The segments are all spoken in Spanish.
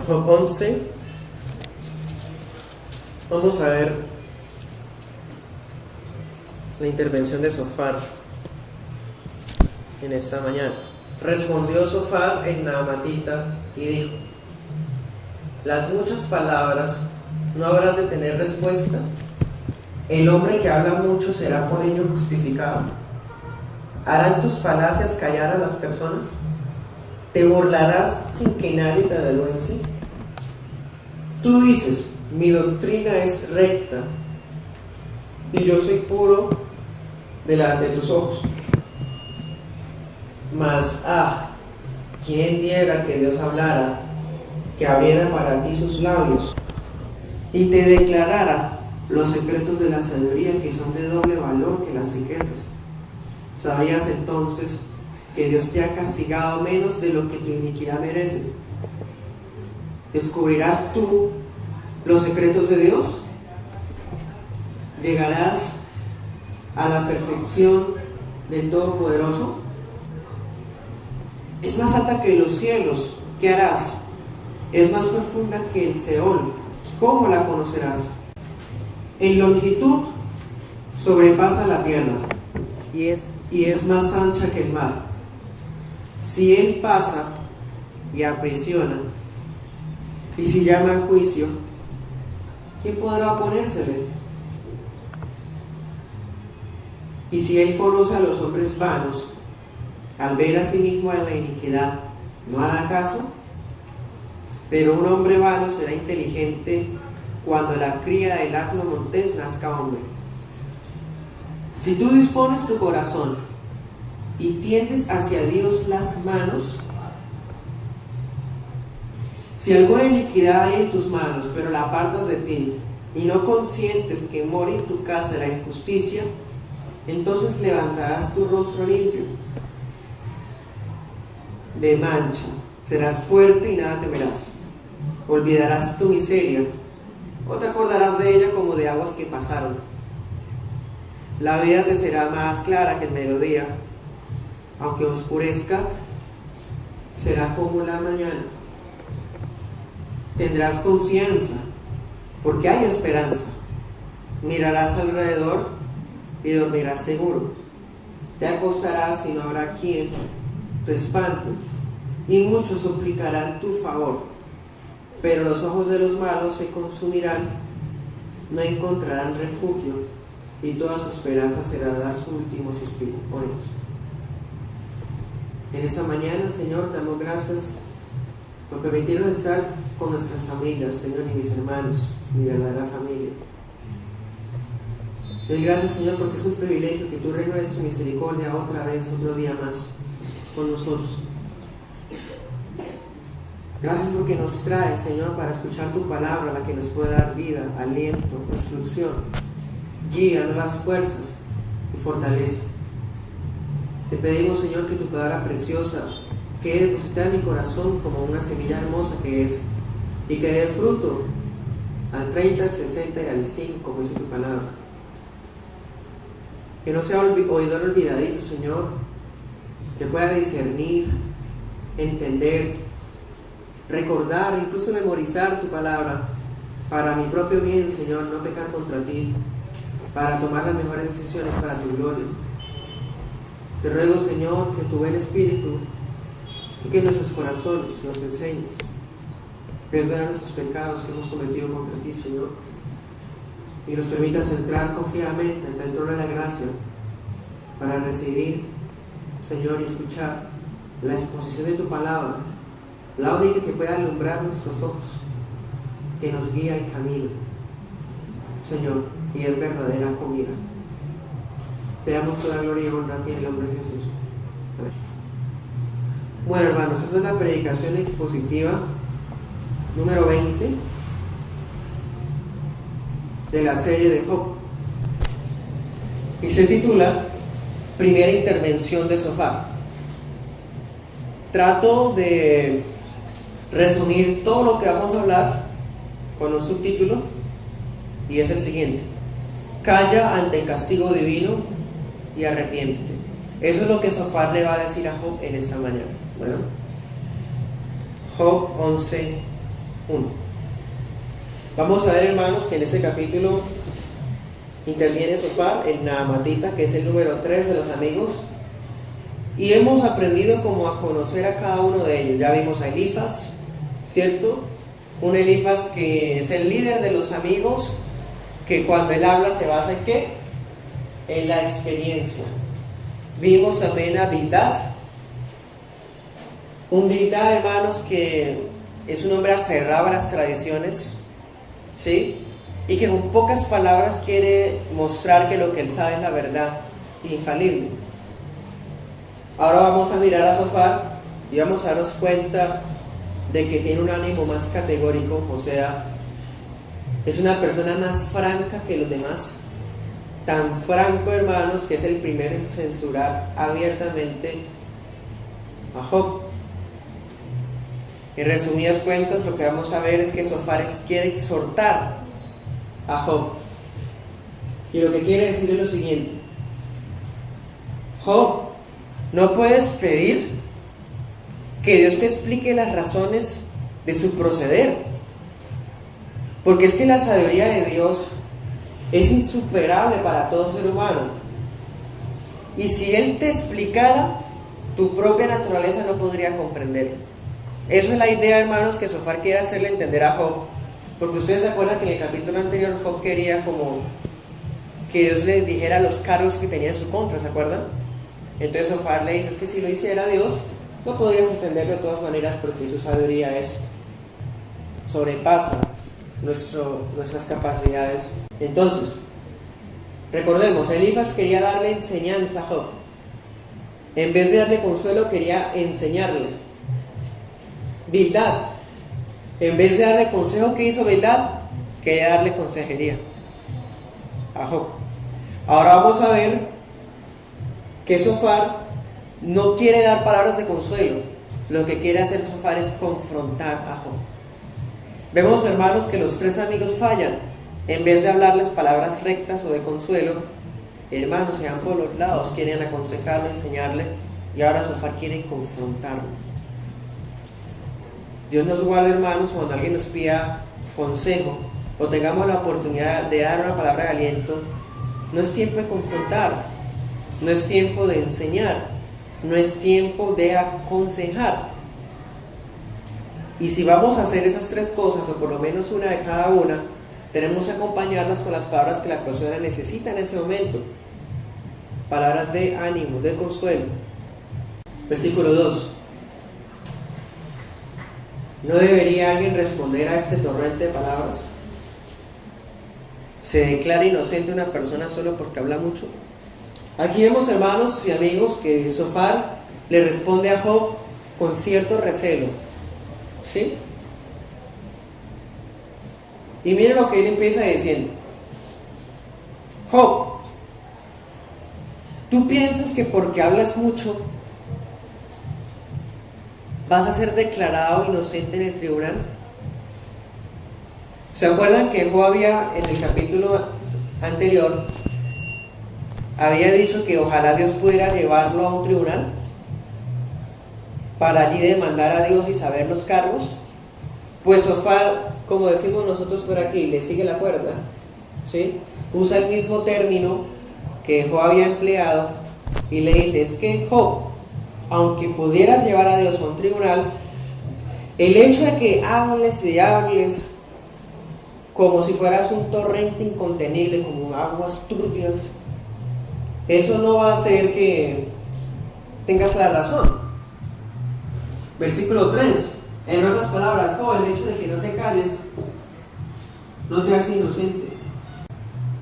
Job 11, vamos a ver la intervención de Sofar en esta mañana. Respondió Sofar el naamatita y dijo: las muchas palabras no habrán de tener respuesta. El hombre que habla mucho será por ello justificado. ¿Harán tus falacias callar a las personas? ¿Te burlarás sin que nadie te avergüence? Tú dices: mi doctrina es recta y yo soy puro delante de tus ojos. Mas, ¿quién diera que Dios hablara, que abriera para ti sus labios y te declarara los secretos de la sabiduría, que son de doble valor que las riquezas? ¿Sabías entonces que Dios te ha castigado menos de lo que tu iniquidad merece? ¿Descubrirás tú los secretos de Dios? ¿Llegarás a la perfección del Todopoderoso? Es más alta que los cielos, ¿qué harás? Es más profunda que el Seol, ¿cómo la conocerás? En longitud sobrepasa la tierra y es más ancha que el mar. Si él pasa y aprisiona, y si llama a juicio, ¿quién podrá oponérsele? Y si él conoce a los hombres vanos, al ver a sí mismo en la iniquidad, ¿no hará caso? Pero un hombre vano será inteligente cuando la cría del asno montés nazca hombre. Si tú dispones tu corazón y tiendes hacia Dios las manos, si alguna iniquidad hay en tus manos, pero la apartas de ti, y no consientes que more en tu casa la injusticia, entonces levantarás tu rostro limpio de mancha, serás fuerte y nada temerás. Olvidarás tu miseria, o te acordarás de ella como de aguas que pasaron. La vida te será más clara que el mediodía, aunque oscurezca, será como la mañana. Tendrás confianza, porque hay esperanza. Mirarás alrededor y dormirás seguro. Te acostarás y no habrá quien te espante, y muchos suplicarán tu favor, pero los ojos de los malos se consumirán, no encontrarán refugio, y toda su esperanza será dar su último suspiro. Oremos. En esta mañana, Señor, te damos gracias por permitirnos estar con nuestras familias, Señor, y mis hermanos, mi verdadera familia. Te doy gracias, Señor, porque es un privilegio que tú renueves tu misericordia otra vez, otro día más con nosotros. Gracias porque nos traes, Señor, para escuchar tu palabra, la que nos puede dar vida, aliento, instrucción, guía, nuevas fuerzas y fortaleza. Te pedimos, Señor, que tu palabra preciosa quede depositada en mi corazón como una semilla hermosa que es, y que dé fruto al 30, al 60 y al 100, como dice tu palabra. Que no sea oidor olvidadizo, Señor, que pueda discernir, entender, recordar, incluso memorizar tu palabra para mi propio bien, Señor, no pecar contra ti, para tomar las mejores decisiones para tu gloria. Te ruego, Señor, que tu buen espíritu y que nuestros corazones nos enseñes. Perdona nuestros pecados que hemos cometido contra ti, Señor, y nos permitas entrar confiadamente ante el trono de la gracia para recibir, Señor, y escuchar la exposición de tu palabra, la única que pueda alumbrar nuestros ojos, que nos guía el camino, Señor, y es verdadera comida. Te damos toda gloria y honra a ti en el nombre de Jesús. Amén. Bueno, hermanos, esta es la predicación expositiva número 20 de la serie de Job, y se titula Primera intervención de Sofar. Trato de resumir todo lo que vamos a hablar con un subtítulo, y es el siguiente: calla ante el castigo divino y arrepiéntete. Eso es lo que Sofar le va a decir a Job en esta mañana. Bueno, Job 11, 1. Vamos a ver, hermanos, que en este capítulo interviene Sofar, el Naamatita, que es el número 3 de los amigos, y hemos aprendido como a conocer a cada uno de ellos. Ya vimos a Elifaz, ¿cierto? Un Elifaz que es el líder de los amigos, que cuando él habla se basa en ¿qué? En la experiencia. Vimos también a Bildad, un Bildad, hermanos, que es un hombre aferrado a las tradiciones, ¿sí? Y que con pocas palabras quiere mostrar que lo que él sabe es la verdad infalible. Ahora vamos a mirar a Sofar y vamos a darnos cuenta de que tiene un ánimo más categórico, o sea, es una persona más franca que los demás, tan franco, hermanos, que es el primero en censurar abiertamente a Job. En resumidas cuentas, lo que vamos a ver es que Sofar quiere exhortar a Job, y lo que quiere decir es lo siguiente: Job, no puedes pedir que Dios te explique las razones de su proceder, porque es que la sabiduría de Dios es insuperable para todo ser humano, y si Él te explicara, tu propia naturaleza no podría comprenderlo. Eso es la idea, hermanos, que Sofar quiere hacerle entender a Job, porque ustedes se acuerdan que en el capítulo anterior Job quería como que Dios le dijera los cargos que tenía en su contra, ¿se acuerdan? Entonces Sofar le dice, es que si lo hiciera Dios, no podrías entenderlo de todas maneras, porque su sabiduría sobrepasa nuestras capacidades. Entonces, recordemos, Elifaz quería darle enseñanza a Job. En vez de darle consuelo, quería enseñarle. Bildad, en vez de darle consejo, ¿qué hizo Bildad? Quería darle consejería a Job. Ahora vamos a ver que Sofar no quiere dar palabras de consuelo. Lo que quiere hacer Sofar es confrontar a Job. Vemos, hermanos, que los 3 amigos fallan. En vez de hablarles palabras rectas o de consuelo, hermanos, se van por los lados, quieren aconsejarle, enseñarle, y ahora Sofar quiere confrontarlo. Dios nos guarde, hermanos, cuando alguien nos pida consejo o tengamos la oportunidad de dar una palabra de aliento. No es tiempo de confrontar, no es tiempo de enseñar, no es tiempo de aconsejar. Y si vamos a hacer esas 3 cosas, o por lo menos una de cada una, tenemos que acompañarlas con las palabras que la persona necesita en ese momento. Palabras de ánimo, de consuelo. Versículo 2. ¿No debería alguien responder a este torrente de palabras? ¿Se declara inocente una persona solo porque habla mucho? Aquí vemos, hermanos y amigos, que Sofar le responde a Job con cierto recelo, ¿sí? Y miren lo que él empieza diciendo: Job, ¿tú piensas que porque hablas mucho vas a ser declarado inocente en el tribunal? ¿Se acuerdan que Job había, en el capítulo anterior, había dicho que ojalá Dios pudiera llevarlo a un tribunal para allí demandar a Dios y saber los cargos? Pues Sofar, como decimos nosotros por aquí, le sigue la cuerda, ¿sí? Usa el mismo término que Job había empleado y le dice: es que Job, aunque pudieras llevar a Dios a un tribunal, el hecho de que hables y hables como si fueras un torrente incontenible, como aguas turbias, eso no va a hacer que tengas la razón. Versículo 3. En otras palabras, Job, el hecho de que no te calles no te hace inocente.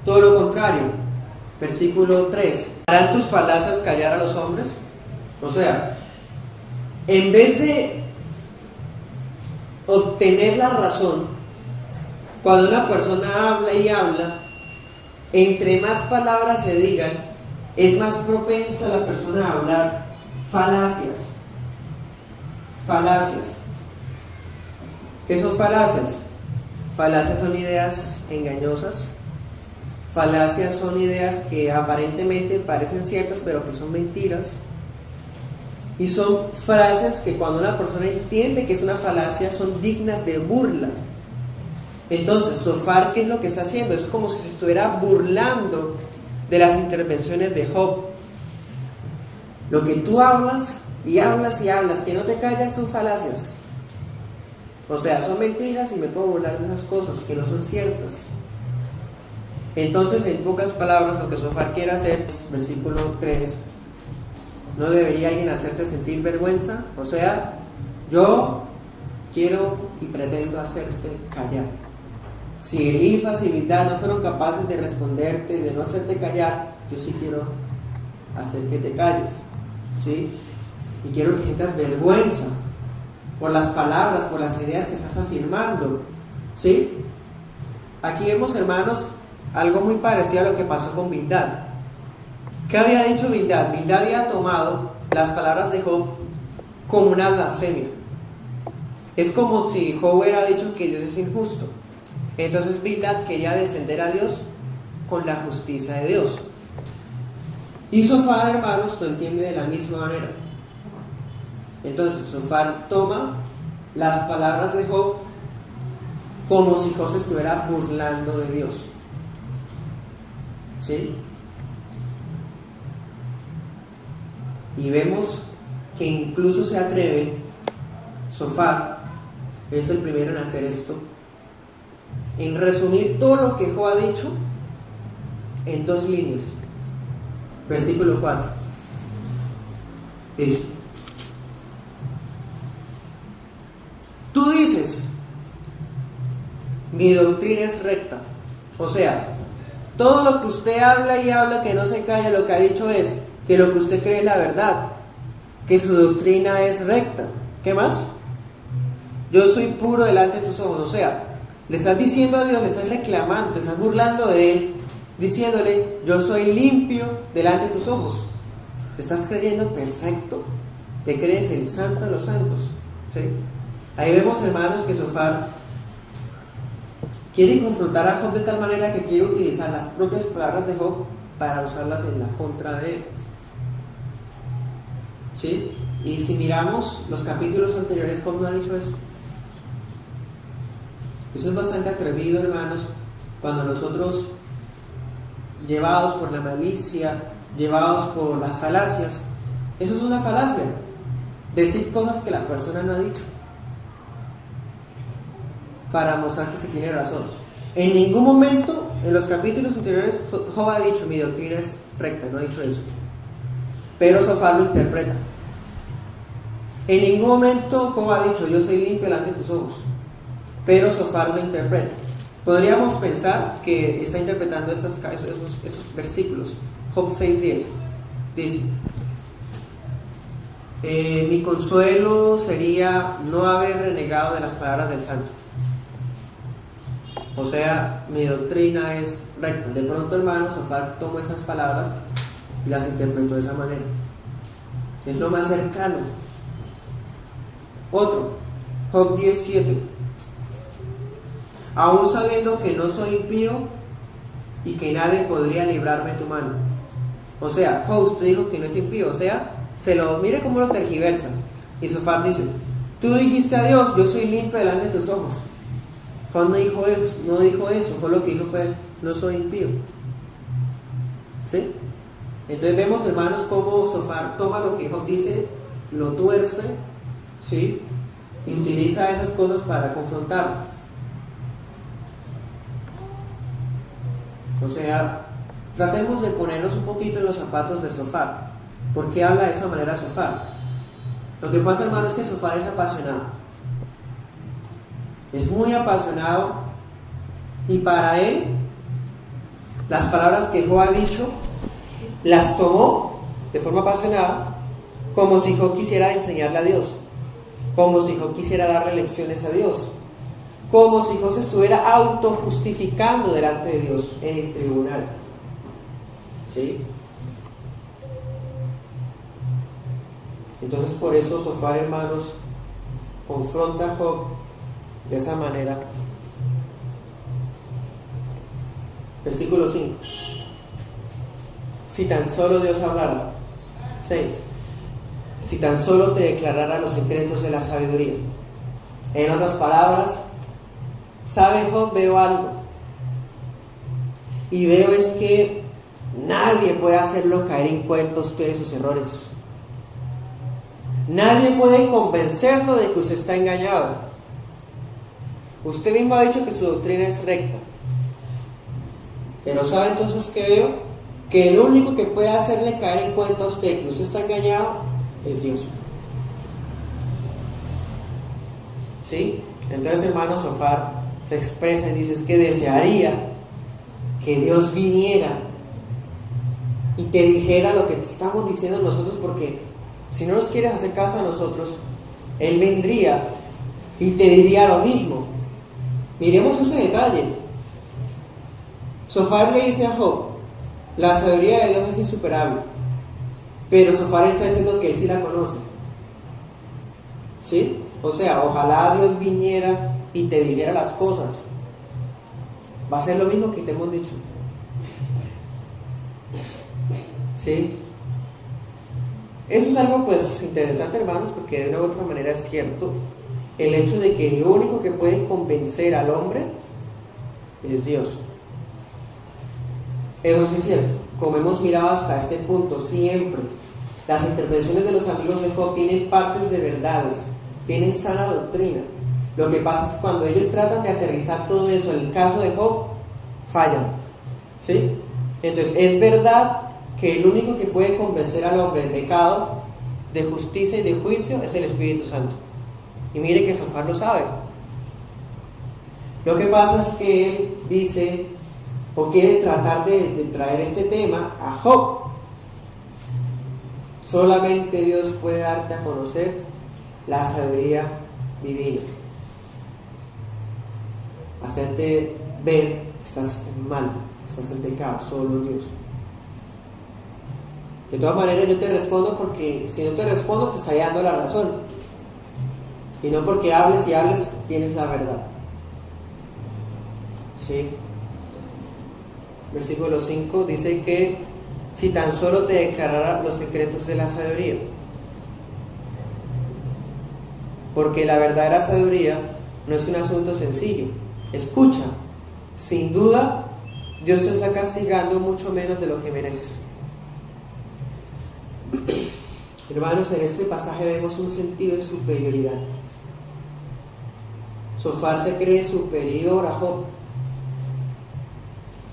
Todo lo contrario. Versículo 3. ¿Harán tus falacias callar a los hombres? O sea, en vez de obtener la razón, cuando una persona habla y habla, entre más palabras se digan, es más propenso a la persona a hablar falacias. Falacias. ¿Qué son falacias? Falacias son ideas engañosas. Falacias son ideas que aparentemente parecen ciertas, pero que son mentiras. Y son frases que cuando una persona entiende que es una falacia son dignas de burla. Entonces, Zofar, ¿qué es lo que está haciendo? Es como si se estuviera burlando de las intervenciones de Job. Lo que tú hablas y hablas y hablas, que no te callas, son falacias. O sea, son mentiras y me puedo burlar de esas cosas que no son ciertas. Entonces, en pocas palabras, lo que Zofar quiere hacer, versículo 3, ¿no debería alguien hacerte sentir vergüenza? O sea, yo quiero y pretendo hacerte callar. Si Elifaz y Bildad no fueron capaces de responderte y de no hacerte callar, yo sí quiero hacer que te calles, ¿sí? Y quiero que sientas vergüenza por las palabras, por las ideas que estás afirmando, ¿sí? Aquí vemos, hermanos, algo muy parecido a lo que pasó con Bildad. ¿Qué había dicho Bildad? Bildad había tomado las palabras de Job como una blasfemia. Es como si Job hubiera dicho que Dios es injusto. Entonces Bildad quería defender a Dios con la justicia de Dios. Y Zofar, hermanos, lo entiende de la misma manera. Entonces Zofar toma las palabras de Job como si Job se estuviera burlando de Dios, ¿sí? Y vemos que incluso se atreve, Zofar es el primero en hacer esto, en resumir todo lo que Job ha dicho en 2 líneas. Versículo 4 dice: tú dices, mi doctrina es recta. O sea, todo lo que usted habla y habla, que no se calla, lo que ha dicho es que lo que usted cree es la verdad, que su doctrina es recta. ¿Qué más? Yo soy puro delante de tus ojos. O sea, le estás diciendo a Dios, le estás reclamando, te estás burlando de Él, diciéndole, yo soy limpio delante de tus ojos. Te estás creyendo perfecto, te crees el santo de los santos, ¿sí? Ahí vemos, hermanos, que Zofar quiere confrontar a Job de tal manera que quiere utilizar las propias palabras de Job para usarlas en la contra de él, ¿sí? Y si miramos los capítulos anteriores, Job no ha dicho eso. Eso es bastante atrevido, hermanos, cuando nosotros, llevados por la malicia, llevados por las falacias, eso es una falacia, decir cosas que la persona no ha dicho para mostrar que se tiene razón. En ningún momento en los capítulos anteriores Job ha dicho mi doctrina es recta, no ha dicho eso, pero Zofar lo interpreta. En ningún momento Job ha dicho yo soy limpio delante de tus ojos, pero Zofar lo interpreta. Podríamos pensar que está interpretando esos versículos. Job 6:10 dice: mi consuelo sería no haber renegado de las palabras del santo. O sea, mi doctrina es recta. De pronto, hermano, Zofar tomó esas palabras y las interpretó de esa manera. Es lo más cercano. Otro, Job 10:7. Aún sabiendo que no soy impío y que nadie podría librarme de tu mano. O sea, Job, usted dijo que no es impío. O sea, mire cómo lo tergiversa. Y Zofar dice, tú dijiste a Dios, yo soy limpio delante de tus ojos. Job no dijo eso. Job lo que dijo fue, no soy impío. ¿Sí? Entonces vemos, hermanos, cómo Zofar toma lo que Job dice, lo tuerce, ¿sí? Y utiliza esas cosas para confrontarlo. O sea, tratemos de ponernos un poquito en los zapatos de Zofar. ¿Por qué habla de esa manera Zofar? Lo que pasa, hermano, es que Zofar es apasionado. Es muy apasionado y para él las palabras que Job ha dicho las tomó de forma apasionada, como si Job quisiera enseñarle a Dios, como si Job quisiera darle lecciones a Dios, como si Job se estuviera autojustificando delante de Dios en el tribunal, ¿sí? Entonces por eso Zofar, hermanos, confronta a Job de esa manera. Versículo 5. Si tan solo Dios hablara. 6. si tan solo te declarara los secretos de la sabiduría. En otras palabras, ¿sabe Job? Veo algo. Y veo es que nadie puede hacerlo caer en cuenta a usted de sus errores. Nadie puede convencerlo de que usted está engañado. Usted mismo ha dicho que su doctrina es recta. Pero ¿sabe entonces qué veo? Que el único que puede hacerle caer en cuenta a usted que usted está engañado es Dios. ¿Sí? Entonces, hermano, Sofar se expresa y dice: es que desearía que Dios viniera y te dijera lo que te estamos diciendo nosotros, porque si no nos quieres hacer caso a nosotros, Él vendría y te diría lo mismo. Miremos ese detalle. Sofar le dice a Job: la sabiduría de Dios es insuperable, pero Sofar está diciendo que él sí la conoce. ¿Sí? O sea, ojalá Dios viniera y te dijera las cosas. Va a ser lo mismo que te hemos dicho. ¿Sí? Eso es algo pues interesante, hermanos, porque de una u otra manera es cierto. El hecho de que lo único que puede convencer al hombre es Dios. Eso sí es cierto. Como hemos mirado hasta este punto, siempre las intervenciones de los amigos de Job tienen partes de verdades, tienen sana doctrina. Lo que pasa es que cuando ellos tratan de aterrizar todo eso en el caso de Job, fallan. ¿Sí? Entonces, es verdad que el único que puede convencer al hombre de pecado, de justicia y de juicio es el Espíritu Santo. Y mire que Sofar lo sabe. Lo que pasa es que él dice, o quiere tratar de traer este tema a Job. Solamente Dios puede darte a conocer la sabiduría divina, hacerte ver que estás en mal, que estás en pecado. Solo Dios. De todas maneras yo te respondo, porque si no te respondo te está dando la razón, y no porque hables y hables tienes la verdad. ¿Sí? Versículo 5 dice que si tan solo te declarara los secretos de la sabiduría. Porque la verdadera sabiduría no es un asunto sencillo. Escucha, sin duda Dios te está castigando mucho menos de lo que mereces. Hermanos, en este pasaje vemos un sentido de superioridad. Sofar se cree superior a Job.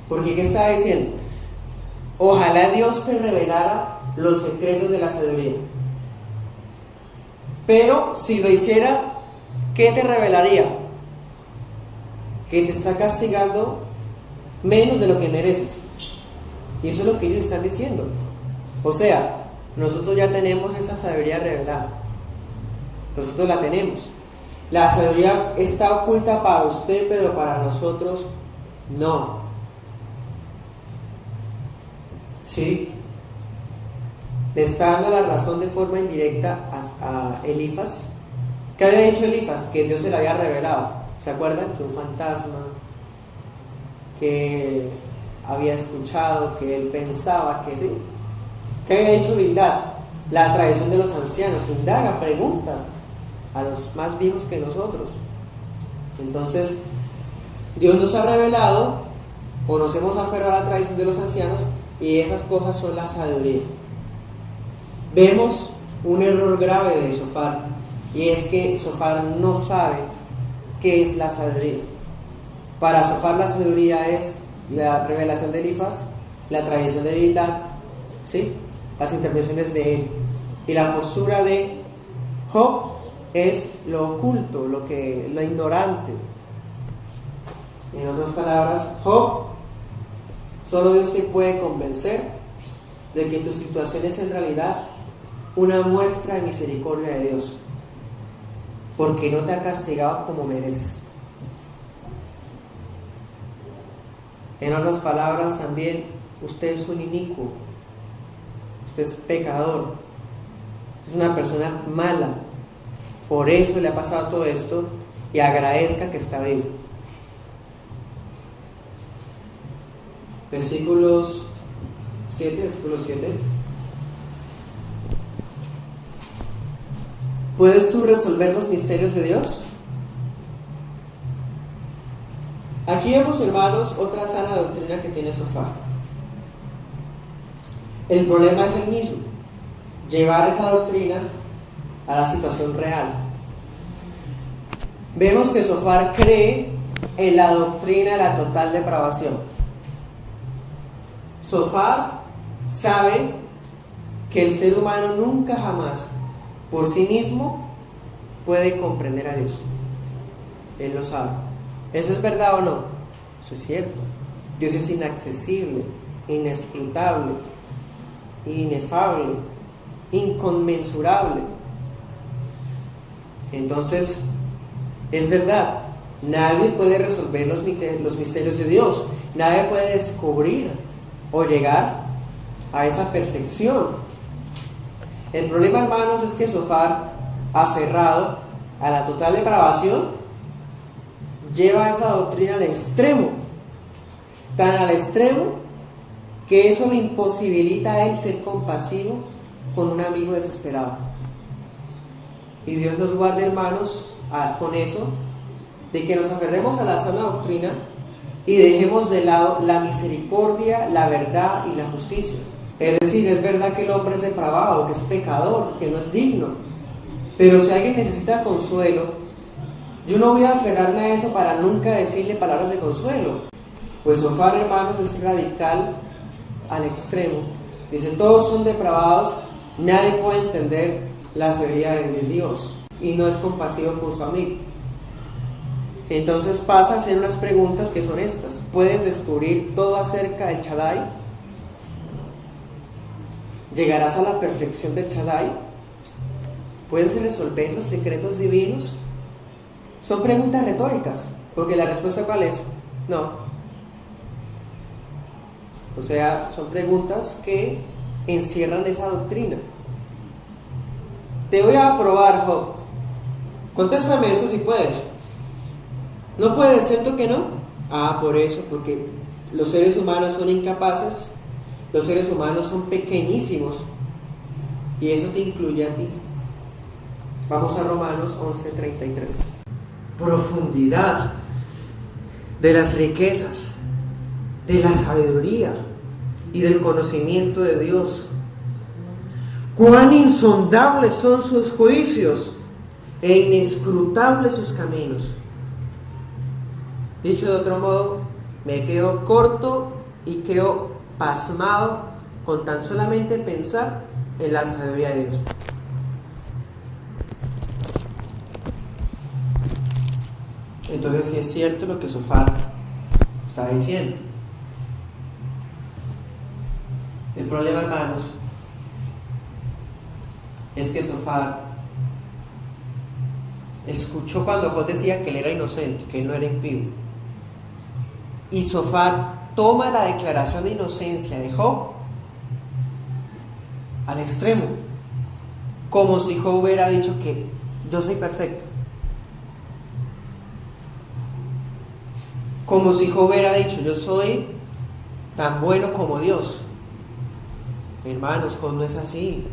Porque ¿qué está diciendo? Ojalá Dios te revelara los secretos de la sabiduría. Pero si lo hiciera, ¿qué te revelaría? Que te está castigando menos de lo que mereces. Y eso es lo que ellos están diciendo. O sea, nosotros ya tenemos esa sabiduría revelada. Nosotros la tenemos. La sabiduría está oculta para usted, pero para nosotros no. ¿Sí? Le está dando la razón de forma indirecta a Elifaz. ¿Qué había dicho Elifaz? Que Dios se le había revelado. ¿Se acuerdan? Que un fantasma, que había escuchado, que él pensaba que sí. ¿Qué había dicho Bildad? La tradición de los ancianos. Indaga, pregunta a los más viejos que nosotros. Entonces, Dios nos ha revelado, o nos hemos aferrado a la tradición de los ancianos, y esas cosas son la sabiduría. Vemos un error grave de Sofar, y es que Sofar no sabe qué es la sabiduría. Para Sofar la sabiduría es la revelación de Elifaz, la tradición de Bildad, ¿sí? Las intervenciones de él. Y la postura de Job es lo oculto, lo ignorante. En otras palabras, Job, solo Dios te puede convencer de que tu situación es en realidad una muestra de misericordia de Dios, porque no te ha castigado como mereces. En otras palabras, también usted es un inicuo, usted es pecador, es una persona mala, por eso le ha pasado todo esto, y agradezca que está vivo. Versículo 7. ¿Puedes tú resolver los misterios de Dios? Aquí vemos, hermanos, otra sana doctrina que tiene Sofar. El problema es el mismo: llevar esa doctrina a la situación real. Vemos que Sofar cree en la doctrina de la total depravación. Sofar sabe que el ser humano nunca jamás por sí mismo puede comprender a Dios. Él lo sabe. ¿Eso es verdad o no? Eso es cierto. Dios es inaccesible, inescrutable, inefable, inconmensurable. Entonces, es verdad, nadie puede resolver los misterios de Dios. Nadie puede descubrir o llegar a esa perfección. El problema, hermanos, es que Sofar, aferrado a la total depravación, lleva esa doctrina al extremo, tan al extremo que eso le imposibilita a él ser compasivo con un amigo desesperado. Y Dios nos guarde, hermanos, con eso, de que nos aferremos a la sana doctrina y dejemos de lado la misericordia, la verdad y la justicia. Es decir, es verdad que el hombre es depravado, que es pecador, que no es digno, pero si alguien necesita consuelo, yo no voy a aferrarme a eso para nunca decirle palabras de consuelo. Pues Sofar, hermanos, es radical al extremo. Dice: todos son depravados, nadie puede entender la severidad de Dios, y no es compasivo con su amigo. Entonces pasa a hacer unas preguntas que son estas: ¿puedes descubrir todo acerca del Shaddai? ¿Llegarás a la perfección del Shaddai? ¿Puedes resolver los secretos divinos? Son preguntas retóricas, porque la respuesta ¿cuál es? No. O sea, son preguntas que encierran esa doctrina. Te voy a probar, Job. Contéstame eso si puedes. ¿No puedes, cierto que no? Por eso, porque los seres humanos son incapaces. Los seres humanos son pequeñísimos, y eso te incluye a ti. Vamos a Romanos 11:33. Profundidad de las riquezas, de la sabiduría y del conocimiento de Dios. Cuán insondables son sus juicios e inescrutables sus caminos. Dicho de otro modo, me quedo corto y quedo pasmado con tan solamente pensar en la sabiduría de Dios. Entonces, sí es cierto lo que Sofar está diciendo. El problema, hermanos, es que Sofar escuchó cuando Job decía que él era inocente, que él no era impío. Y Sofar toma la declaración de inocencia de Job al extremo, como si Job hubiera dicho que yo soy perfecto, como si Job hubiera dicho yo soy tan bueno como Dios. Hermanos, Job no es así.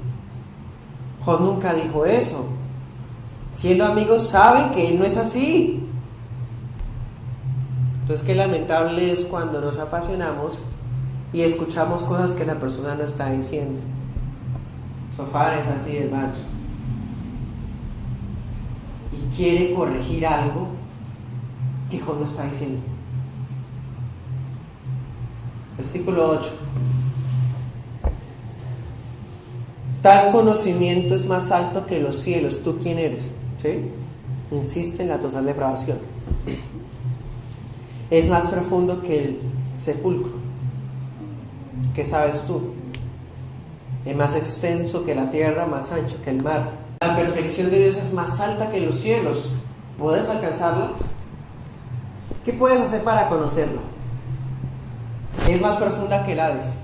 Job nunca dijo eso. Siendo amigos saben que él no es así. Entonces, qué lamentable es cuando nos apasionamos y escuchamos cosas que la persona no está diciendo. Sofar es así, hermanos. Y quiere corregir algo que Job no está diciendo. Versículo 8. Tal conocimiento es más alto que los cielos. ¿Tú quién eres? ¿Sí? Insiste en la total depravación. Es más profundo que el sepulcro. ¿Qué sabes tú? Es más extenso que la tierra, más ancho que el mar. La perfección de Dios es más alta que los cielos. ¿Puedes alcanzarlo? ¿Qué puedes hacer para conocerlo? Es más profunda que el Hades.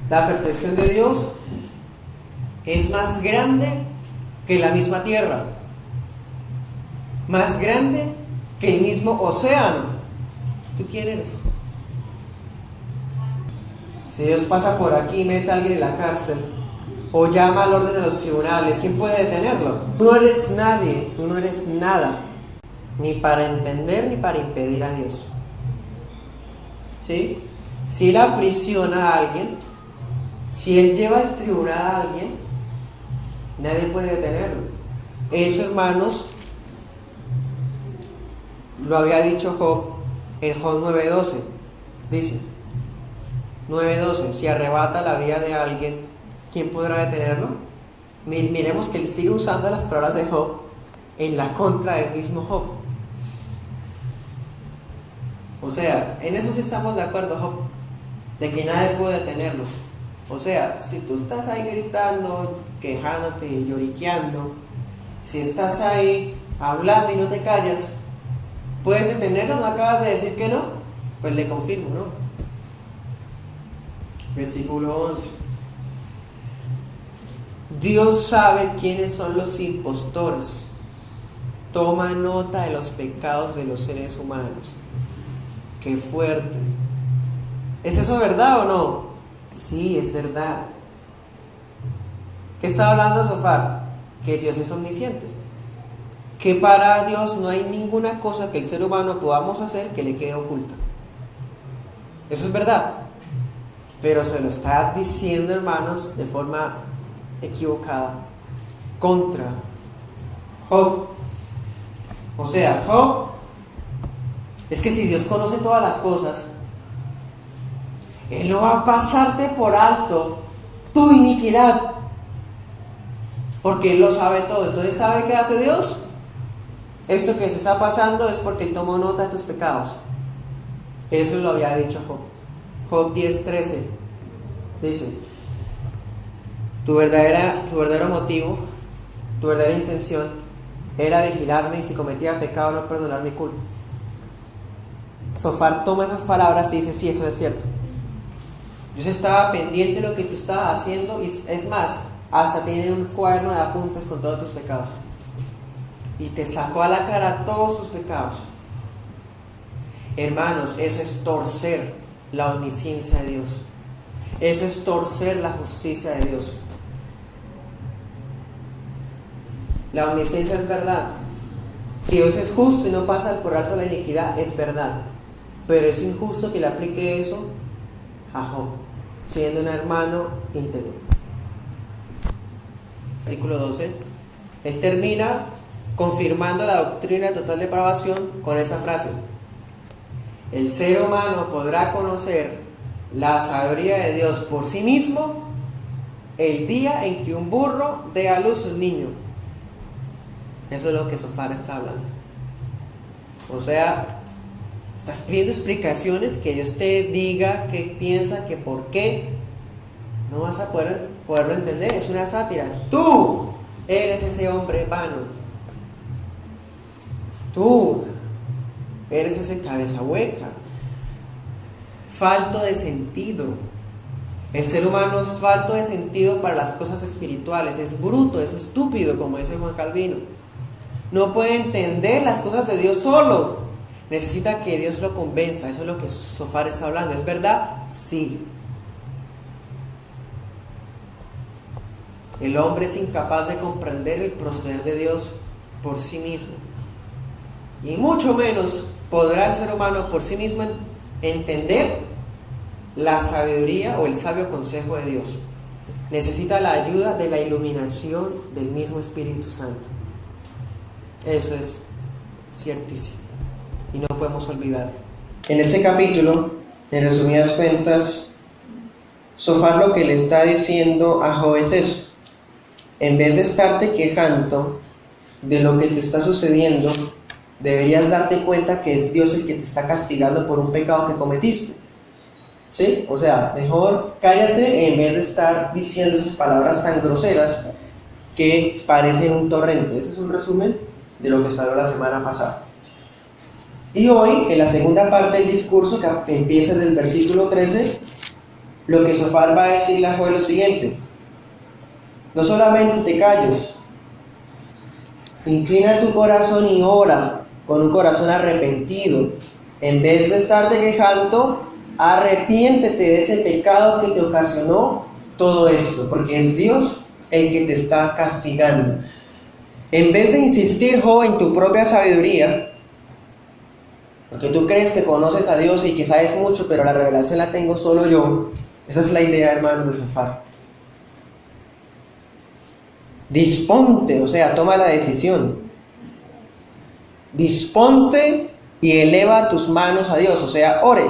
La perfección de Dios es más grande que la misma tierra, más grande que el mismo océano. ¿Tú quién eres? Si Dios pasa por aquí y mete a alguien en la cárcel, o llama al orden de los tribunales, ¿quién puede detenerlo? Tú no eres nadie, tú no eres nada, ni para entender ni para impedir a Dios. ¿Sí? Si Él aprisiona a alguien, si Él lleva al tribunal a alguien, nadie puede detenerlo. Eso, hermanos, lo había dicho Job en Job 9:12. Dice 9:12, si arrebata la vida de alguien, ¿quién podrá detenerlo? Miremos que él sigue usando las palabras de Job en la contra del mismo Job. O sea, en eso sí estamos de acuerdo, Job, de que nadie puede detenerlo. O sea, si tú estás ahí gritando, quejándote y lloriqueando, si estás ahí hablando y no te callas, ¿puedes detenerlo? ¿No acabas de decir que no? Pues le confirmo, ¿no? Versículo 11. Dios sabe quiénes son los impostores. Toma nota de los pecados de los seres humanos. ¡Qué fuerte! ¿Es eso verdad o no? Sí, es verdad. ¿Qué está hablando Sofar? Que Dios es omnisciente. Que para Dios no hay ninguna cosa que el ser humano podamos hacer que le quede oculta. Eso es verdad. Pero se lo está diciendo, hermanos, de forma equivocada, contra Job. O sea, Job, es que si Dios conoce todas las cosas, Él no va a pasarte por alto tu iniquidad, porque Él lo sabe todo. Entonces, ¿sabe qué hace Dios? Esto que se está pasando es porque Él tomó nota de tus pecados. Eso lo había dicho Job. Job 10:13 dice: tu verdadero motivo, tu verdadera intención era vigilarme, y si cometía pecado no perdonar mi culpa. Sofar toma esas palabras y dice: sí, eso es cierto. Dios estaba pendiente de lo que tú estabas haciendo, y es más, hasta tiene un cuaderno de apuntes con todos tus pecados, y te sacó a la cara todos tus pecados. Hermanos, eso es torcer la omnisciencia de Dios. Eso es torcer la justicia de Dios. La omnisciencia es verdad. Que Dios es justo y no pasa por alto la iniquidad, es verdad. Pero es injusto que le aplique eso a Job, siendo un hermano íntegro. Versículo 12. Él termina confirmando la doctrina de total depravación con esa frase: el ser humano podrá conocer la sabiduría de Dios por sí mismo el día en que un burro dé a luz un niño. Eso es lo que Sofar está hablando. O sea, estás pidiendo explicaciones, que Dios te diga qué piensa, que por qué. No vas a poderlo entender. Es una sátira. Tú eres ese hombre vano. Tú eres ese cabeza hueca, falto de sentido. El ser humano es falto de sentido para las cosas espirituales. Es bruto, es estúpido, como dice Juan Calvino. No puede entender las cosas de Dios solo. Necesita que Dios lo convenza. Eso es lo que Sofar está hablando. ¿Es verdad? Sí. El hombre es incapaz de comprender el proceder de Dios por sí mismo. Y mucho menos podrá el ser humano por sí mismo entender la sabiduría o el sabio consejo de Dios. Necesita la ayuda de la iluminación del mismo Espíritu Santo. Eso es ciertísimo y no podemos olvidar. En este capítulo, en resumidas cuentas, Sofar lo que le está diciendo a Job es eso: en vez de estarte quejando de lo que te está sucediendo, deberías darte cuenta que es Dios el que te está castigando por un pecado que cometiste. ¿Sí? O sea, mejor cállate en vez de estar diciendo esas palabras tan groseras que parecen un torrente. Ese es un resumen de lo que salió la semana pasada. Y hoy, en la segunda parte del discurso, que empieza desde el versículo 13, lo que Sofar va a decirle a Job es lo siguiente: no solamente te calles, inclina tu corazón y ora con un corazón arrepentido. En vez de estarte quejando, arrepiéntete de ese pecado que te ocasionó todo esto, porque es Dios el que te está castigando. En vez de insistir, Job, en tu propia sabiduría, porque tú crees que conoces a Dios y que sabes mucho, pero la revelación la tengo solo yo. Esa es la idea, hermano, de Zofar. Disponte, o sea, toma la decisión. Disponte y eleva tus manos a Dios, o sea, ore.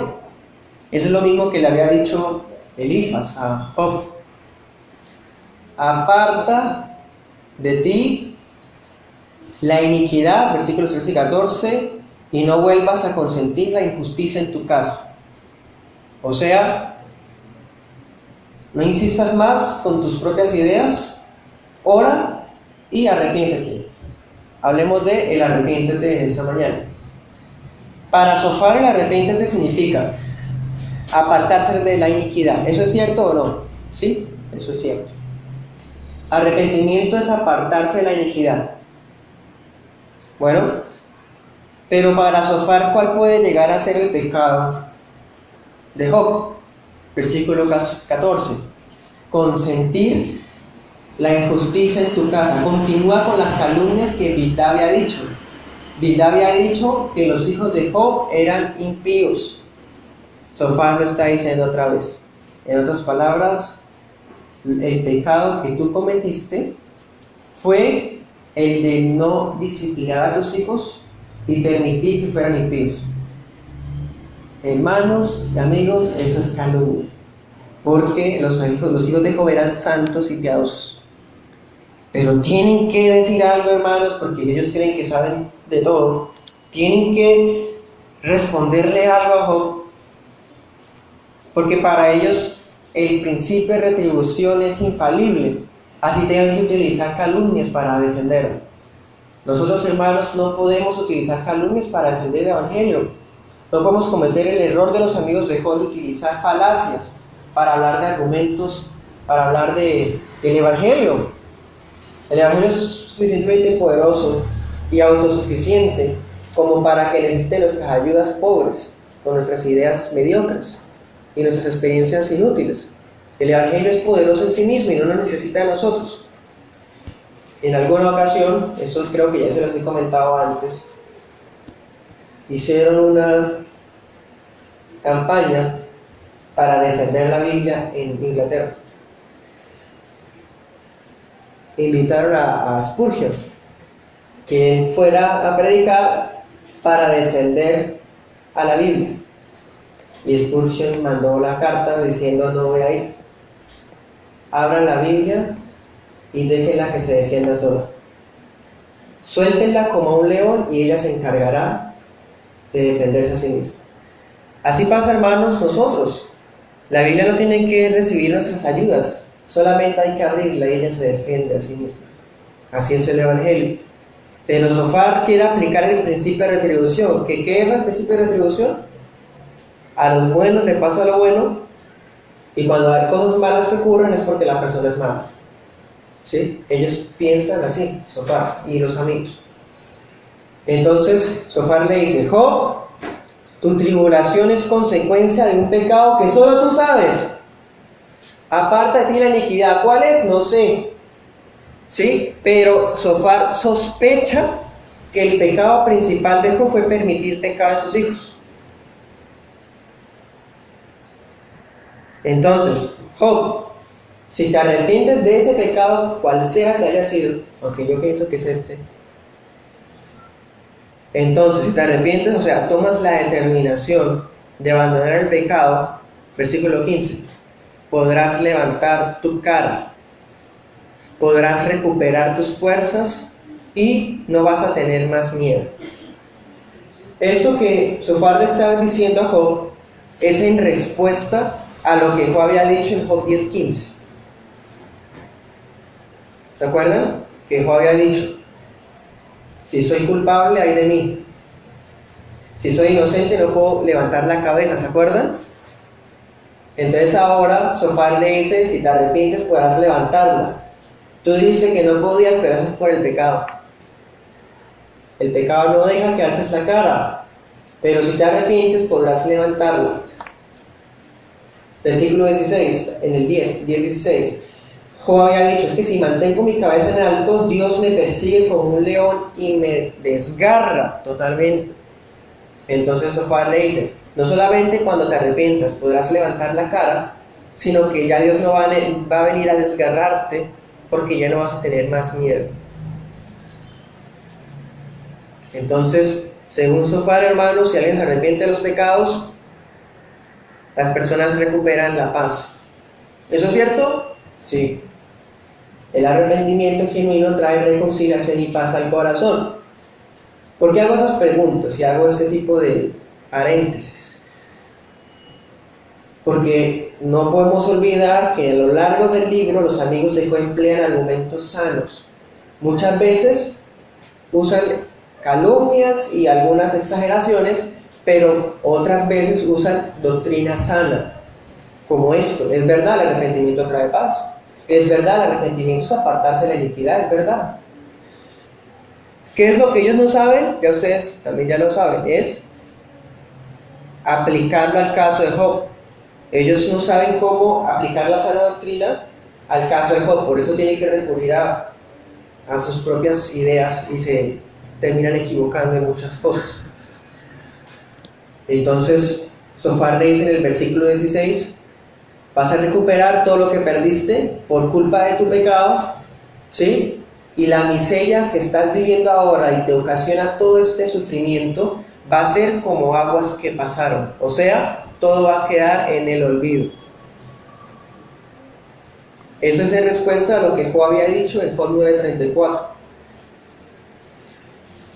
Eso es lo mismo que le había dicho Elifaz a Job. Aparta de ti la iniquidad, versículos 13 y 14, y no vuelvas a consentir la injusticia en tu casa. O sea, no insistas más con tus propias ideas, ora y arrepiéntete. Hablemos de el arrepiéntete esta mañana. Para Zofar, el arrepiéntete significa apartarse de la iniquidad. ¿Eso es cierto o no? Sí, eso es cierto. Arrepentimiento es apartarse de la iniquidad. Bueno, pero para Zofar, ¿cuál puede llegar a ser el pecado de Job? Versículo 14. Consentir la injusticia en tu casa. Continúa con las calumnias que Bildad había dicho. Bildad había dicho que los hijos de Job eran impíos. Zofar lo está diciendo otra vez. En otras palabras, el pecado que tú cometiste fue el de no disciplinar a tus hijos y permitir que fueran impíos. Hermanos y amigos, eso es calumnia, porque los hijos de Job eran santos y piadosos. Pero tienen que decir algo, hermanos, porque ellos creen que saben de todo. Tienen que responderle algo a Job, porque para ellos el principio de retribución es infalible, así tengan que utilizar calumnias para defenderlo. Nosotros, hermanos, no podemos utilizar calumnias para defender el Evangelio. No podemos cometer el error de los amigos de Job de utilizar falacias para hablar de argumentos, para hablar del Evangelio. El Evangelio es suficientemente poderoso y autosuficiente como para que necesite nuestras ayudas pobres, con nuestras ideas mediocres y nuestras experiencias inútiles. El Evangelio es poderoso en sí mismo y no nos necesita de nosotros. En alguna ocasión, eso creo que ya se los he comentado antes, hicieron una campaña para defender la Biblia en Inglaterra. Invitaron a Spurgeon, que fuera a predicar para defender a la Biblia. Y Spurgeon mandó la carta diciendo: no voy a ir. Abran la Biblia y déjenla que se defienda sola. Suéltenla como a un león y ella se encargará de defenderse a sí misma. Así pasa, hermanos, nosotros. La Biblia no tiene que recibir nuestras ayudas, solamente hay que abrirla y ella se defiende a sí misma. Así es el Evangelio. Pero Zofar quiere aplicar el principio de retribución. ¿Qué es el principio de retribución? A los buenos le pasa lo bueno, y cuando hay cosas malas que ocurren es porque la persona es mala. ¿Sí? Ellos piensan así, Zofar y los amigos. Entonces Zofar le dice: Job, tu tribulación es consecuencia de un pecado que solo tú sabes. Aparta de ti la iniquidad. ¿Cuál es? No sé. ¿Sí? Pero Zofar sospecha que el pecado principal de Job fue permitir pecar a sus hijos. Entonces, Job, si te arrepientes de ese pecado, cual sea que haya sido, aunque yo pienso que es este, entonces si te arrepientes, o sea, tomas la determinación de abandonar el pecado, versículo 15, podrás levantar tu cara, podrás recuperar tus fuerzas y no vas a tener más miedo. Esto que Zofar le está diciendo a Job es en respuesta a lo que Job había dicho en Job 10:15. ¿Se acuerdan? Que Job había dicho: si soy culpable, ay de mí. Si soy inocente, no puedo levantar la cabeza. ¿Se acuerdan? Entonces ahora Zofar le dice: si te arrepientes, podrás levantarla. Tú dices que no podías, pero eso es por el pecado. El pecado no deja que alces la cara, pero si te arrepientes, podrás levantarla. Versículo 16, en el 10:16. Job había dicho, es que si mantengo mi cabeza en alto, Dios me persigue como un león y me desgarra totalmente. Entonces Sofar le dice, no solamente cuando te arrepientas podrás levantar la cara, sino que ya Dios no va a venir a desgarrarte porque ya no vas a tener más miedo. Entonces, según Sofar, hermanos, si alguien se arrepiente de los pecados, las personas recuperan la paz. ¿Eso es cierto? Sí. El arrepentimiento genuino trae reconciliación y paz al corazón. ¿Por qué hago esas preguntas y hago ese tipo de paréntesis? Porque no podemos olvidar que a lo largo del libro los amigos de Job emplean argumentos sanos. Muchas veces usan calumnias y algunas exageraciones, pero otras veces usan doctrina sana, como esto. Es verdad, el arrepentimiento trae paz. Es verdad, el arrepentimiento es apartarse de la iniquidad, es verdad. ¿Qué es lo que ellos no saben? Ya ustedes también ya lo saben, es aplicarlo al caso de Job. Ellos no saben cómo aplicar la sana doctrina al caso de Job, por eso tienen que recurrir a sus propias ideas y se terminan equivocando en muchas cosas. Entonces, Sofar le dice en el versículo 16, vas a recuperar todo lo que perdiste por culpa de tu pecado, ¿sí? Y la miseria que estás viviendo ahora y te ocasiona todo este sufrimiento va a ser como aguas que pasaron, o sea, todo va a quedar en el olvido. Eso es en respuesta a lo que Job había dicho en Job 9:34.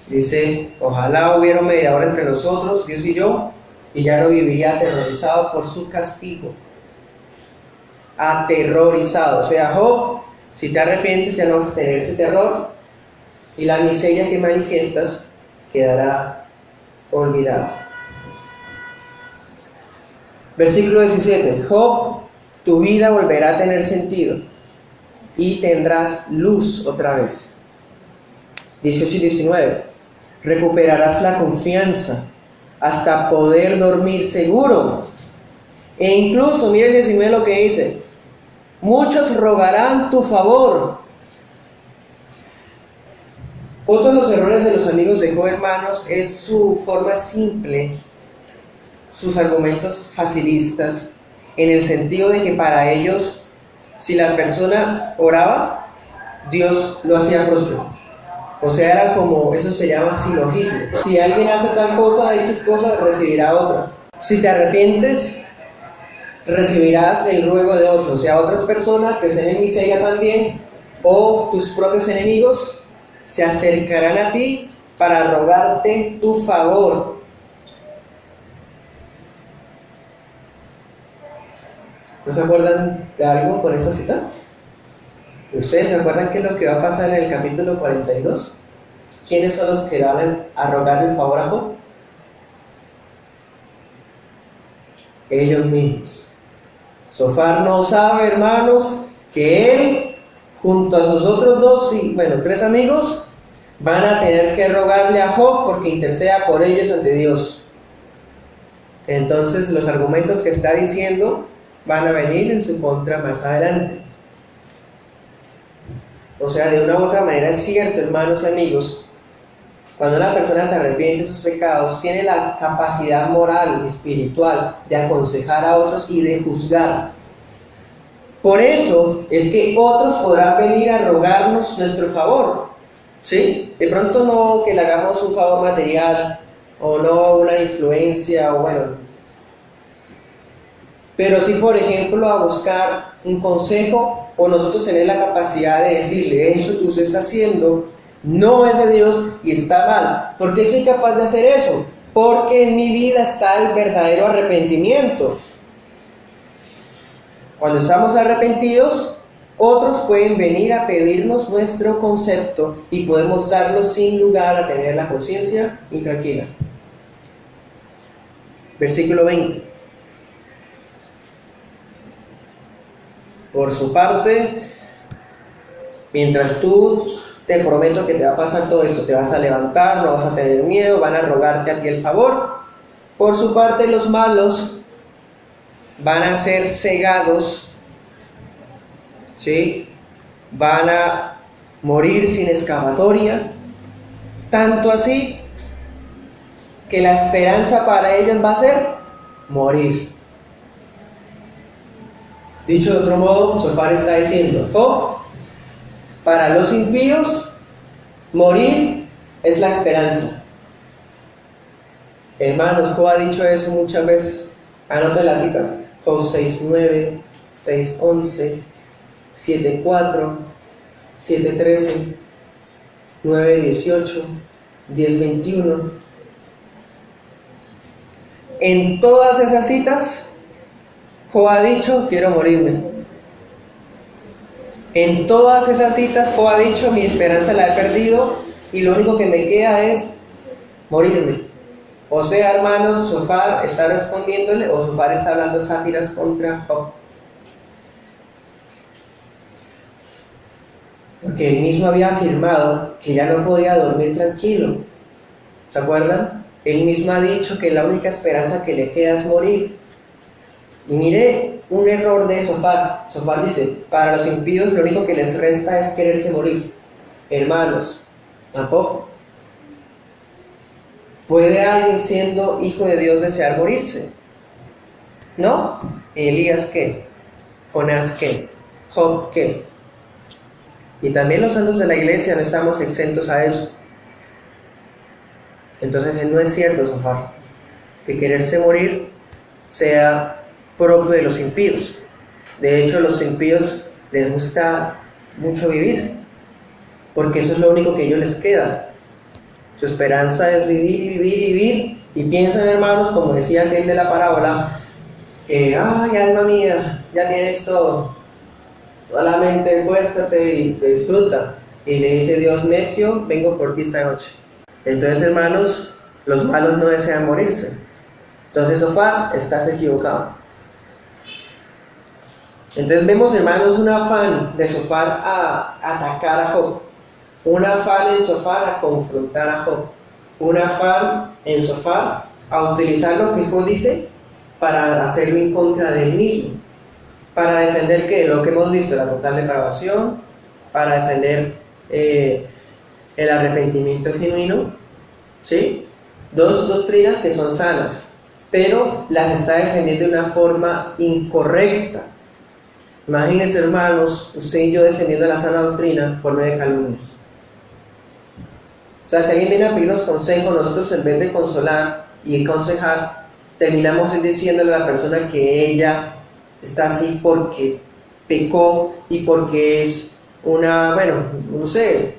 Dice, ojalá hubiera un mediador entre nosotros, Dios y yo, y ya no viviría aterrorizado por su castigo. Aterrorizado, o sea, Job, si te arrepientes ya no vas a tener ese terror y la miseria que manifiestas quedará olvidada. Versículo 17, Job, tu vida volverá a tener sentido y tendrás luz otra vez. 18 y 19, recuperarás la confianza hasta poder dormir seguro. E incluso, miren el 19 lo que dice, muchos rogarán tu favor. Otro de los errores de los amigos de Job, hermanos, es su forma simple, sus argumentos facilistas, en el sentido de que para ellos, si la persona oraba, Dios lo hacía próspero. O sea, era como, eso se llama silogismo. Si alguien hace tal cosa, X cosa, recibirá otra. Si te arrepientes, recibirás el ruego de otros, o sea, otras personas que estén en miseria también, o tus propios enemigos, se acercarán a ti para rogarte tu favor. ¿No se acuerdan de algo con esa cita? ¿Ustedes se acuerdan qué es lo que va a pasar en el capítulo 42? ¿Quiénes son los que van a rogarle el favor a Job? Ellos mismos. Sofar no sabe, hermanos, que él, junto a sus otros tres amigos, van a tener que rogarle a Job porque interceda por ellos ante Dios. Entonces, los argumentos que está diciendo van a venir en su contra más adelante. O sea, de una u otra manera es cierto, hermanos y amigos, cuando una persona se arrepiente de sus pecados, tiene la capacidad moral y espiritual de aconsejar a otros y de juzgar. Por eso es que otros podrán venir a rogarnos nuestro favor, ¿sí? De pronto no que le hagamos un favor material, o no una influencia, o bueno. Pero sí, por ejemplo, a buscar un consejo, o nosotros tener la capacidad de decirle, eso que usted está haciendo no es de Dios y está mal. ¿Por qué soy capaz de hacer eso? Porque en mi vida está el verdadero arrepentimiento. Cuando estamos arrepentidos, otros pueden venir a pedirnos nuestro concepto y podemos darlo sin lugar a tener la conciencia intranquila. Versículo 20. Por su parte, mientras tú te prometo que te va a pasar todo esto, te vas a levantar, no vas a tener miedo, van a rogarte a ti el favor. Por su parte, los malos van a ser cegados, ¿sí? Van a morir sin escapatoria, tanto así que la esperanza para ellos va a ser morir. Dicho de otro modo, Sofar está diciendo: para los impíos, morir es la esperanza. Hermanos, Job ha dicho eso muchas veces. Anoten las citas: Job 6:9, 6:11, 7:4, 7:13, 9:18, 10:21. En todas esas citas, Job ha dicho: quiero morirme. En todas esas citas, Job ha dicho: mi esperanza la he perdido y lo único que me queda es morirme. O sea, hermanos, Sofar está respondiéndole, o Sofar está hablando sátiras contra Job. Porque él mismo había afirmado que ya no podía dormir tranquilo. ¿Se acuerdan? Él mismo ha dicho que la única esperanza que le queda es morir. Y mire un error de Sofar. Sofar dice: para los impíos lo único que les resta es quererse morir. Hermanos, tampoco. ¿Puede alguien siendo hijo de Dios desear morirse? ¿No? ¿Elías qué? ¿Jonás qué? ¿Job qué? Y también los santos de la iglesia no estamos exentos a eso. Entonces no es cierto, Sofar, que quererse morir sea propio de los impíos. De hecho, a los impíos les gusta mucho vivir, porque eso es lo único que a ellos les queda. Su esperanza es vivir y vivir y vivir. Y piensan, hermanos, como decía aquel de la parábola, que, ay, alma mía, ya tienes todo, solamente acuéstate y disfruta. Y le dice Dios: necio, vengo por ti esta noche. Entonces, hermanos, los malos no desean morirse. Entonces, Sofar, estás equivocado. Entonces vemos, hermanos, un afán de Sofar a atacar a Job, un afán en Sofar a confrontar a Job, un afán en Sofar a utilizar lo que Job dice para hacerlo en contra de él mismo, para defender que lo que hemos visto, la total depravación, para defender el arrepentimiento genuino, ¿sí? Dos doctrinas que son sanas, pero las está defendiendo de una forma incorrecta. Imagínense, hermanos, usted y yo defendiendo la sana doctrina por medio de calumnias. O sea, si alguien viene a pedirnos consejo, nosotros en vez de consolar y aconsejar, terminamos diciéndole a la persona que ella está así porque pecó y porque es una, bueno, no sé,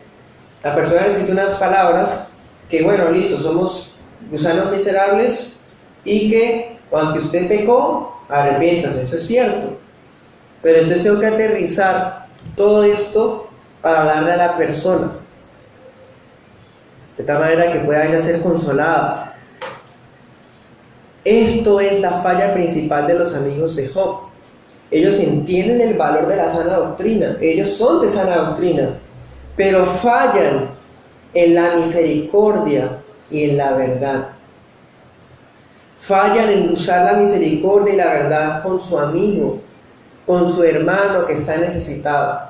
la persona necesita unas palabras que, bueno, listo, somos gusanos miserables y que, aunque usted pecó, arrepiéntase, eso es cierto. Pero entonces tengo que aterrizar todo esto para hablarle a la persona, de tal manera que pueda ella ser consolada. Esto es la falla principal de los amigos de Job. Ellos entienden el valor de la sana doctrina, ellos son de sana doctrina, pero fallan en la misericordia y en la verdad. Fallan en usar la misericordia y la verdad con su amigo, con su hermano que está necesitado.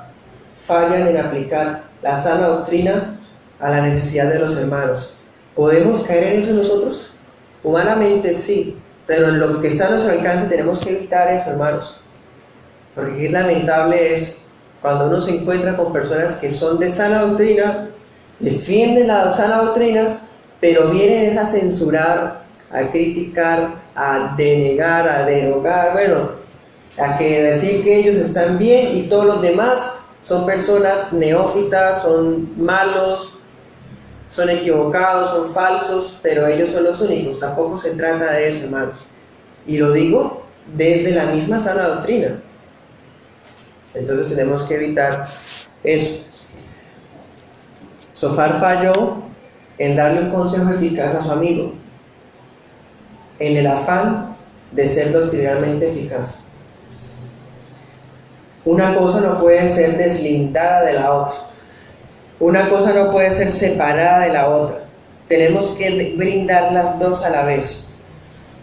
Fallan en aplicar la sana doctrina a la necesidad de los hermanos. ¿Podemos caer en eso nosotros? Humanamente sí, pero en lo que está a nuestro alcance tenemos que evitar eso, hermanos. Porque es lamentable es cuando uno se encuentra con personas que son de sana doctrina, defienden la sana doctrina, pero vienen a censurar, a criticar, a denegar, a derogar, bueno, a que decir que ellos están bien y todos los demás son personas neófitas, son malos, son equivocados, son falsos, pero ellos son los únicos. Tampoco se trata de eso, hermanos. Y lo digo desde la misma sana doctrina. Entonces tenemos que evitar eso. Sofar falló en darle un consejo eficaz a su amigo, en el afán de ser doctrinalmente eficaz. Una cosa no puede ser deslindada de la otra. Una cosa no puede ser separada de la otra. Tenemos que brindar las dos a la vez.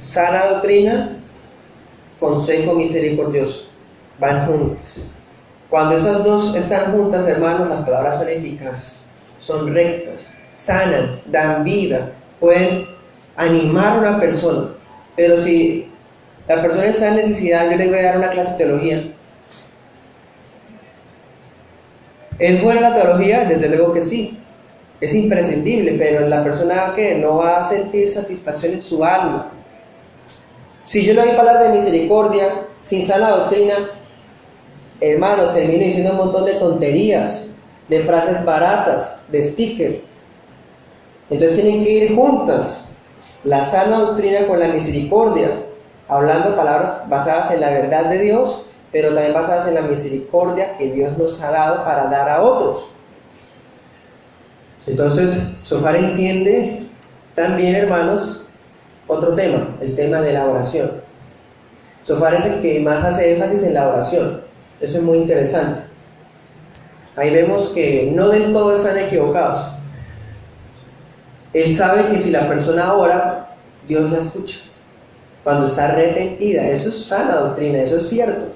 Sana doctrina consejo misericordioso. Van juntas. Cuando esas dos están juntas, hermanos, las palabras son eficaces, son rectas, sanan, dan vida, pueden animar a una persona. Pero si la persona está en necesidad, yo le voy a dar una clase de teología. ¿Es buena la teología? Desde luego que sí. Es imprescindible, pero la persona que no va a sentir satisfacción en su alma. Si yo le doy palabras de misericordia, sin sana doctrina, hermanos, termino diciendo un montón de tonterías, de frases baratas, de sticker. Entonces tienen que ir juntas, la sana doctrina con la misericordia, hablando palabras basadas en la verdad de Dios, pero también basadas en la misericordia que Dios nos ha dado para dar a otros. Entonces, Sofar entiende también, hermanos, otro tema, el tema de la oración. Sofar es el que más hace énfasis en la oración. Eso es muy interesante. Ahí vemos que no del todo están equivocados. Él sabe que si la persona ora, Dios la escucha. Cuando está arrepentida, eso es sana doctrina, eso es cierto.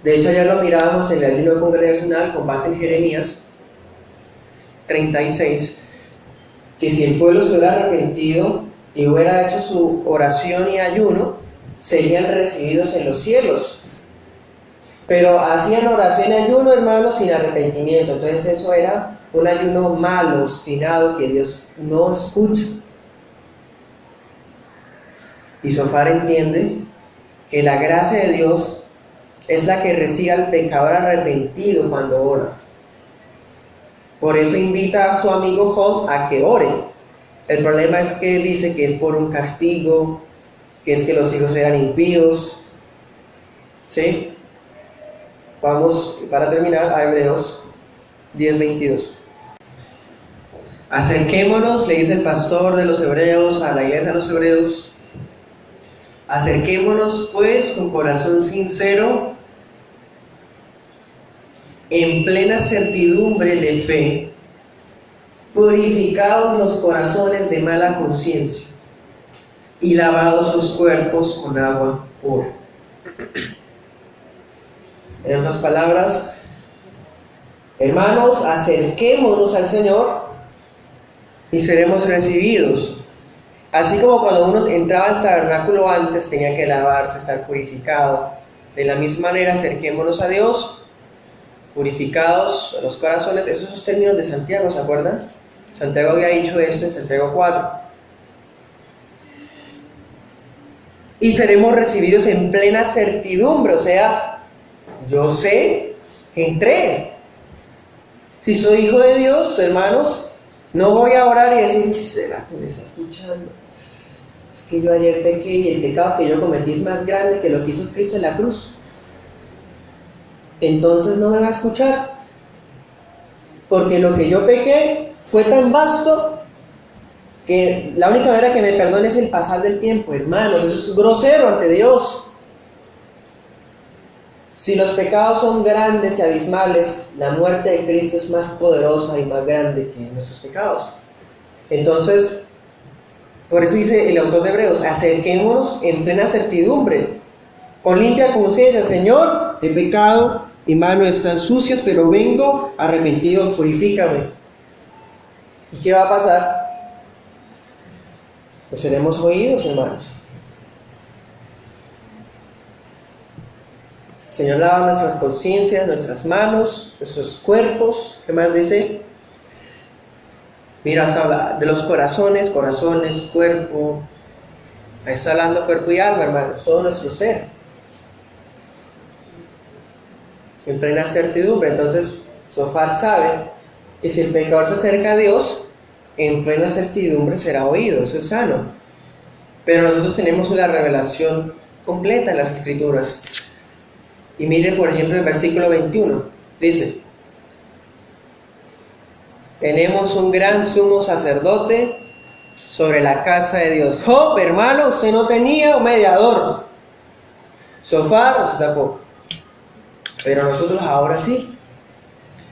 De hecho, ya lo mirábamos en el ayuno congregacional con base en Jeremías 36, que si el pueblo se hubiera arrepentido y hubiera hecho su oración y ayuno, serían recibidos en los cielos. Pero hacían oración y ayuno, hermanos, sin arrepentimiento. Entonces eso era un ayuno malo, obstinado, que Dios no escucha. Y Sofar entiende que la gracia de Dios es la que recibe al pecador arrepentido cuando ora. Por eso invita a su amigo Job a que ore. El problema es que dice que es por un castigo, que es que los hijos eran impíos. ¿Sí? Vamos, para terminar, a Hebreos 10:22. Acerquémonos, le dice el pastor de los hebreos a la iglesia de los hebreos, acerquémonos pues con corazón sincero, en plena certidumbre de fe, purificados los corazones de mala conciencia y lavados los cuerpos con agua pura. En otras palabras, hermanos, acerquémonos al Señor y seremos recibidos. Así como cuando uno entraba al tabernáculo antes tenía que lavarse, estar purificado, de la misma manera acerquémonos a Dios, purificados los corazones. Esos son los términos de Santiago, ¿se acuerdan? Santiago había dicho esto en Santiago 4. Y seremos recibidos en plena certidumbre, o sea, yo sé que entré. Si soy hijo de Dios, hermanos, no voy a orar y decir, ¿será que me está escuchando? Es que yo ayer pequé y el pecado que yo cometí es más grande que lo que hizo Cristo en la cruz. Entonces no me va a escuchar. Porque lo que yo pequé fue tan vasto que la única manera que me perdone es el pasar del tiempo, hermanos. Eso es grosero ante Dios. Si los pecados son grandes y abismales, la muerte de Cristo es más poderosa y más grande que nuestros pecados. Entonces, por eso dice el autor de Hebreos, acerquémonos en plena certidumbre, con limpia conciencia. Señor, he pecado, mis manos están sucias, pero vengo arrepentido, purifícame. ¿Y qué va a pasar? Pues seremos oídos, hermanos. Señor, lava nuestras conciencias, nuestras manos, nuestros cuerpos. ¿Qué más dice? Mira, habla de los corazones, cuerpo. Ahí está hablando cuerpo y alma, hermanos, todo nuestro ser. En plena certidumbre. Entonces, Sofar sabe que si el pecador se acerca a Dios, en plena certidumbre será oído. Eso es sano. Pero nosotros tenemos la revelación completa en las Escrituras. Y miren, por ejemplo, el versículo 21. Dice: tenemos un gran sumo sacerdote sobre la casa de Dios. Job, hermano, usted no tenía un mediador. Sofar, usted tampoco. Pero nosotros ahora sí.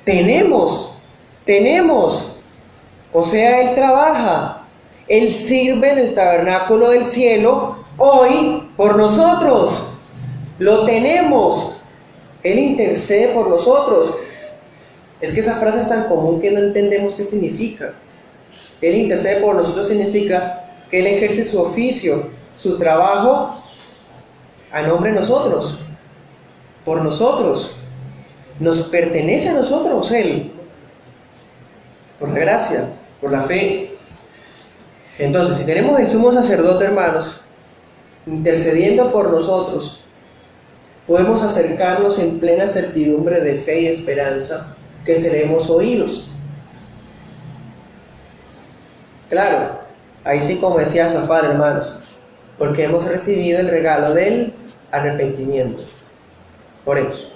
Tenemos. O sea, Él trabaja. Él sirve en el tabernáculo del cielo hoy por nosotros. Lo tenemos. Él intercede por nosotros. Es que esa frase es tan común que no entendemos qué significa. Él intercede por nosotros significa que Él ejerce su oficio, su trabajo a nombre de nosotros, por nosotros. Nos pertenece a nosotros Él, por la gracia, por la fe. Entonces, si tenemos el sumo sacerdote, hermanos, intercediendo por nosotros, podemos acercarnos en plena certidumbre de fe y esperanza que seremos oídos. Claro, ahí sí, como decía Zafar, hermanos, porque hemos recibido el regalo del arrepentimiento. Oremos.